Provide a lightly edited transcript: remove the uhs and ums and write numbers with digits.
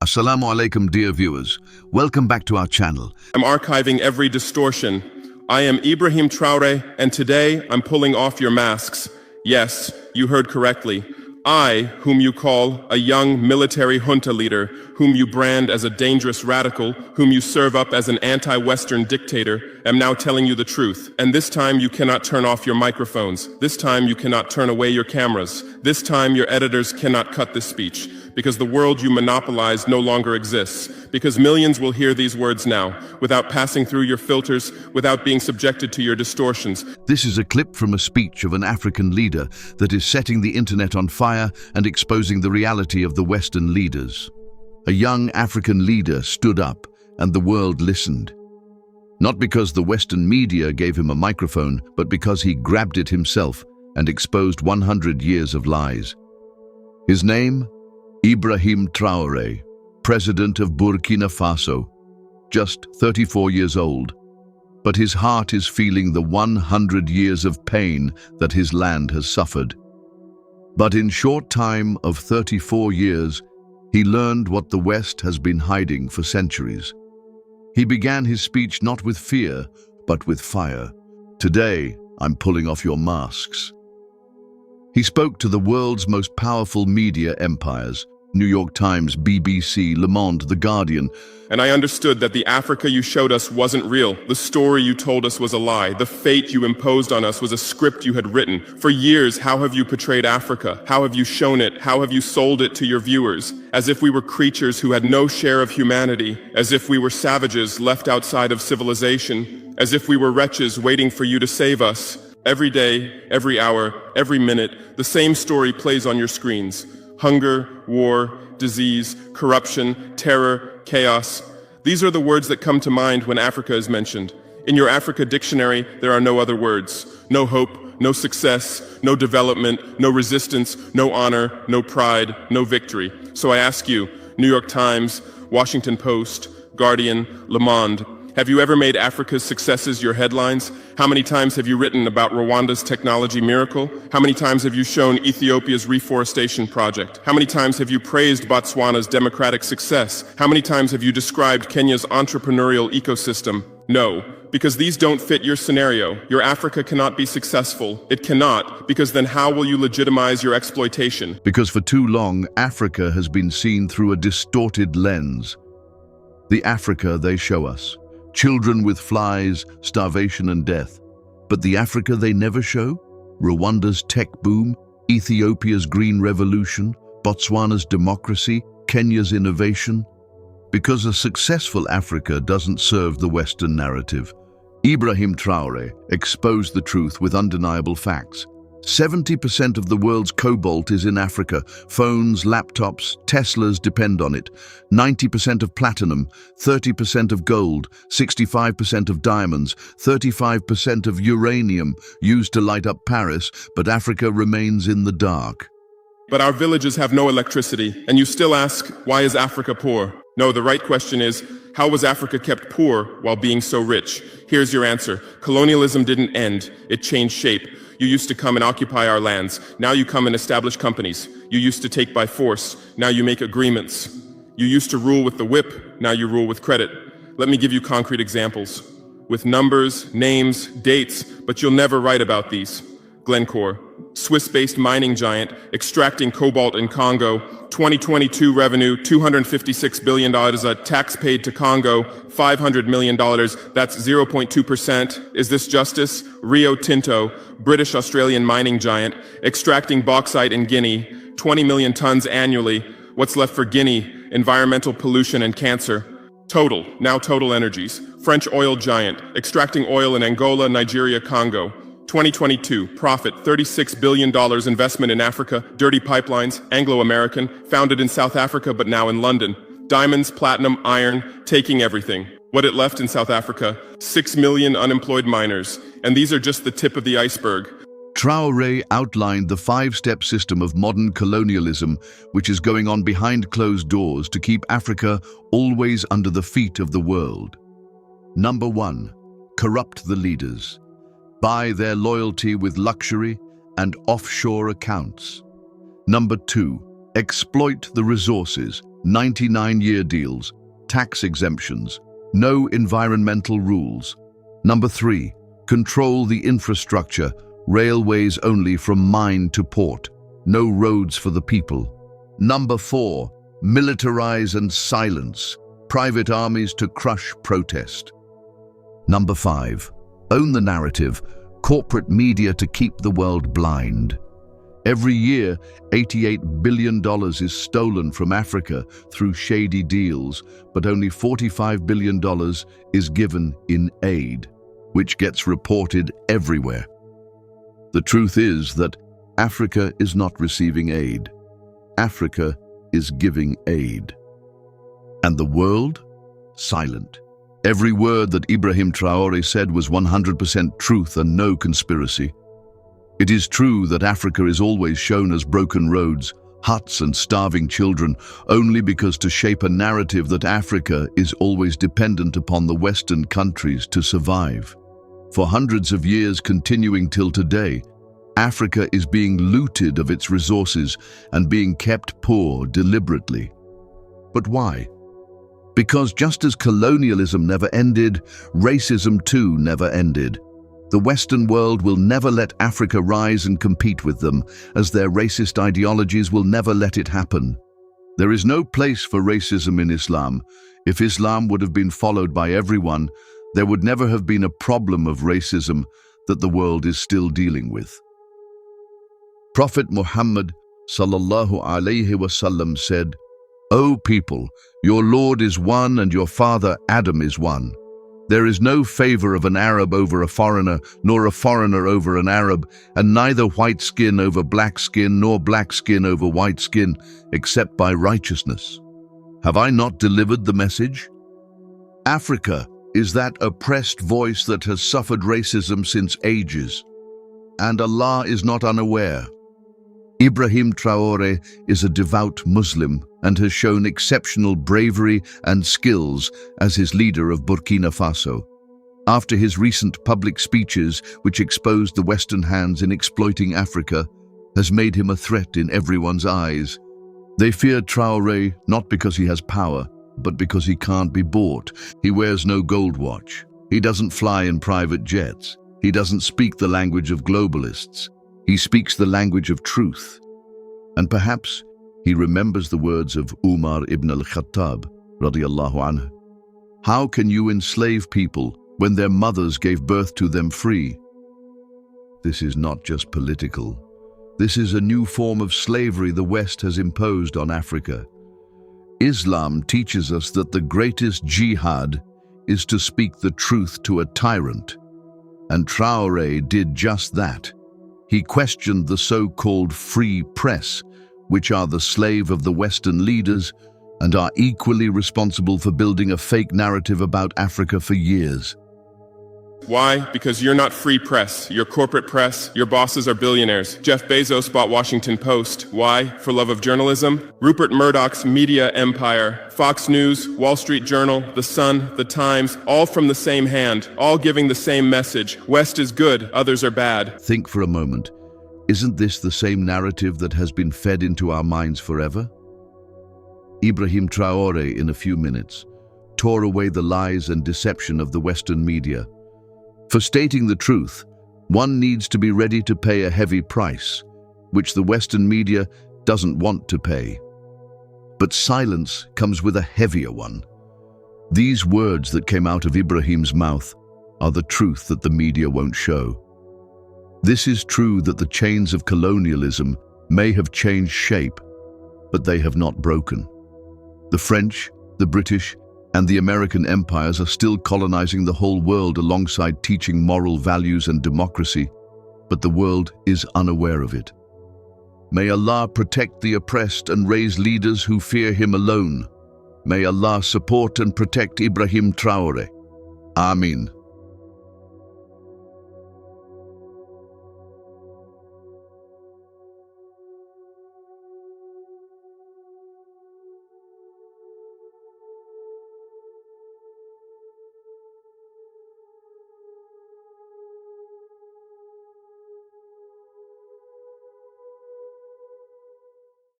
Assalamu alaikum, dear viewers. Welcome back to our channel. I'm archiving every distortion. I am Ibrahim Traoré, and today I'm pulling off your masks. Yes, you heard correctly. I, whom you call a young military junta leader, whom you brand as a dangerous radical, whom you serve up as an anti-Western dictator, am now telling you the truth. And this time you cannot turn off your microphones. This time you cannot turn away your cameras. This time your editors cannot cut this speech. Because the world you monopolize no longer exists. Because millions will hear these words now, without passing through your filters, without being subjected to your distortions. This is a clip from a speech of an African leader that is setting the internet on fire and exposing the reality of the Western leaders. A young African leader stood up and the world listened. Not because the Western media gave him a microphone, but because he grabbed it himself and exposed 100 years of lies. His name? Ibrahim Traoré, president of Burkina Faso, just 34 years old. But his heart is feeling the 100 years of pain that his land has suffered. But in short time of 34 years, he learned what the West has been hiding for centuries. He began his speech not with fear, but with fire. Today, I'm pulling off your masks. He spoke to the world's most powerful media empires, New York Times, BBC, Le Monde, The Guardian. And I understood that the Africa you showed us wasn't real. The story you told us was a lie. The fate you imposed on us was a script you had written. For years, how have you portrayed Africa? How have you shown it? How have you sold it to your viewers? As if we were creatures who had no share of humanity. As if we were savages left outside of civilization. As if we were wretches waiting for you to save us. Every day, every hour, every minute, the same story plays on your screens. Hunger, war, disease, corruption, terror, chaos. These are the words that come to mind when Africa is mentioned. In your Africa dictionary, there are no other words. No hope, no success, no development, no resistance, no honor, no pride, no victory. So I ask you, New York Times, Washington Post, Guardian, Le Monde, have you ever made Africa's successes your headlines? How many times have you written about Rwanda's technology miracle? How many times have you shown Ethiopia's reforestation project? How many times have you praised Botswana's democratic success? How many times have you described Kenya's entrepreneurial ecosystem? No, because these don't fit your scenario. Your Africa cannot be successful. It cannot, because then how will you legitimize your exploitation? Because for too long, Africa has been seen through a distorted lens. The Africa they show us. Children with flies, starvation and death. But the Africa they never show? Rwanda's tech boom, Ethiopia's green revolution, Botswana's democracy, Kenya's innovation? Because a successful Africa doesn't serve the Western narrative. Ibrahim Traoré exposed the truth with undeniable facts. 70% of the world's cobalt is in Africa. Phones, laptops, Teslas depend on it. 90% of platinum, 30% of gold, 65% of diamonds, 35% of uranium used to light up Paris, but Africa remains in the dark. But our villages have no electricity, and you still ask, why is Africa poor? No, the right question is, how was Africa kept poor while being so rich? Here's your answer. Colonialism didn't end, it changed shape. You used to come and occupy our lands. Now you come and establish companies. You used to take by force. Now you make agreements. You used to rule with the whip. Now you rule with credit. Let me give you concrete examples. With numbers, names, dates, but you'll never write about these. Glencore, Swiss-based mining giant, extracting cobalt in Congo. 2022 revenue, $256 billion. Tax paid to Congo, $500 million. That's 0.2%. Is this justice? Rio Tinto, British-Australian mining giant, extracting bauxite in Guinea, 20 million tons annually. What's left for Guinea? Environmental pollution and cancer. Total, now Total Energies, French oil giant, extracting oil in Angola, Nigeria, Congo. 2022, profit, $36 billion investment in Africa, dirty pipelines, Anglo-American, founded in South Africa but now in London. Diamonds, platinum, iron, taking everything. What it left in South Africa, 6 million unemployed miners. And these are just the tip of the iceberg. Traoré outlined the five-step system of modern colonialism, which is going on behind closed doors to keep Africa always under the feet of the world. Number 1, corrupt the leaders. Buy their loyalty with luxury and offshore accounts. Number 2, exploit the resources, 99-year deals, tax exemptions, no environmental rules. Number 3, control the infrastructure, railways only from mine to port, no roads for the people. Number 4, militarize and silence, private armies to crush protest. Number 5, own the narrative, corporate media to keep the world blind. Every year, $88 billion is stolen from Africa through shady deals, but only $45 billion is given in aid, which gets reported everywhere. The truth is that Africa is not receiving aid. Africa is giving aid. And the world? Silent. Every word that Ibrahim Traoré said was 100% truth and no conspiracy. It is true that Africa is always shown as broken roads, huts and starving children, only because to shape a narrative that Africa is always dependent upon the Western countries to survive. For hundreds of years continuing till today, Africa is being looted of its resources and being kept poor deliberately. But why? Because just as colonialism never ended, racism too never ended. The Western world will never let Africa rise and compete with them, as their racist ideologies will never let it happen. There is no place for racism in Islam. If Islam would have been followed by everyone, there would never have been a problem of racism that the world is still dealing with. Prophet Muhammad sallallahu alaihi wasallam said, "O people, your Lord is one and your father Adam is one. There is no favor of an Arab over a foreigner, nor a foreigner over an Arab, and neither white skin over black skin, nor black skin over white skin, except by righteousness. Have I not delivered the message?" Africa is that oppressed voice that has suffered racism since ages, and Allah is not unaware. Ibrahim Traoré is a devout Muslim and has shown exceptional bravery and skills as his leader of Burkina Faso. After his recent public speeches, which exposed the Western hands in exploiting Africa, has made him a threat in everyone's eyes. They fear Traoré not because he has power, but because he can't be bought. He wears no gold watch. He doesn't fly in private jets. He doesn't speak the language of globalists. He speaks the language of truth. And perhaps he remembers the words of Umar ibn al-Khattab, radiyallahu anhu. How can you enslave people when their mothers gave birth to them free? This is not just political. This is a new form of slavery the West has imposed on Africa. Islam teaches us that the greatest jihad is to speak the truth to a tyrant. And Traoré did just that. He questioned the so-called free press, which are the slave of the Western leaders and are equally responsible for building a fake narrative about Africa for years. Why? Because you're not free press. You're corporate press. Your bosses are billionaires. Jeff Bezos bought Washington Post. Why? For love of journalism? Rupert Murdoch's media empire. Fox News, Wall Street Journal, The Sun, The Times, all from the same hand, all giving the same message. West is good, others are bad. Think for a moment. Isn't this the same narrative that has been fed into our minds forever? Ibrahim Traoré, in a few minutes, tore away the lies and deception of the Western media. For stating the truth, one needs to be ready to pay a heavy price, which the Western media doesn't want to pay. But silence comes with a heavier one. These words that came out of Ibrahim's mouth are the truth that the media won't show. This is true that the chains of colonialism may have changed shape, but they have not broken. The French, the British, and the American empires are still colonizing the whole world alongside teaching moral values and democracy, but the world is unaware of it. May Allah protect the oppressed and raise leaders who fear Him alone. May Allah support and protect Ibrahim Traoré. Amin.